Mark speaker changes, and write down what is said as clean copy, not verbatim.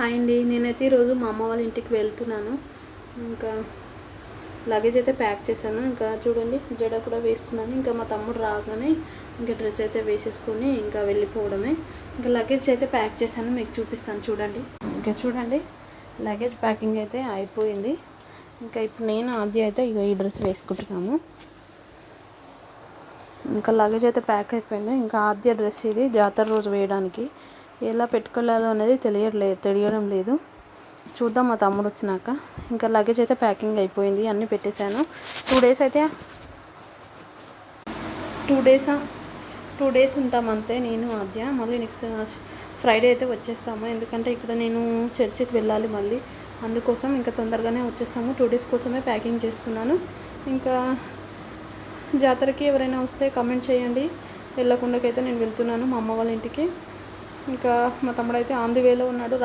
Speaker 1: Hi అండి. నేనైతే ఈరోజు మా అమ్మ వాళ్ళ ఇంటికి వెళ్తున్నాను. ఇంకా లగేజ్ అయితే ప్యాక్ చేశాను. ఇంకా చూడండి జడ కూడా వేసుకున్నాను. ఇంకా మా తమ్ముడు రాగానే ఇంకా డ్రెస్ అయితే వేసేసుకొని ఇంకా వెళ్ళిపోవడమే. ఇంకా లగేజ్ అయితే ప్యాక్ చేశాను, మీకు చూపిస్తాను చూడండి. ఇంకా చూడండి లగేజ్ ప్యాకింగ్ అయితే అయిపోయింది. ఇంకా ఇప్పుడు నేను ఆద్య అయితే ఈ డ్రెస్ వేసుకుంటున్నాము. ఇంకా లగేజ్ అయితే ప్యాక్ అయిపోయింది. ఇంకా ఆద్య డ్రెస్ ఇది జాతర రోజు వేయడానికి. ఎలా పెట్టుకోవాలో అనేది తెలియడం లేదు. చూద్దాం మా తమ్ముడు వచ్చినాక. ఇంకా లగేజ్ అయితే ప్యాకింగ్ అయిపోయింది, అన్నీ పెట్టేశాను. 2 డేస్ ఉంటాం అంతే నేను ఆద్య. మళ్ళీ నెక్స్ట్ ఫ్రైడే అయితే వచ్చేస్తాము. ఎందుకంటే ఇక్కడ నేను చర్చికి వెళ్ళాలి మళ్ళీ, అందుకోసం ఇంకా తొందరగానే వచ్చేస్తాము. 2 డేస్ కోసమే ప్యాకింగ్ చేసుకున్నాను. ఇంకా జాతరకి ఎవరైనా వస్తే కమెంట్ చేయండి. వెళ్ళకుండాకైతే నేను వెళ్తున్నాను మా అమ్మ వాళ్ళ ఇంటికి. ఇంకా మా తమ్ముడు అయితే ఆన్ ది వేలో ఉన్నాడు.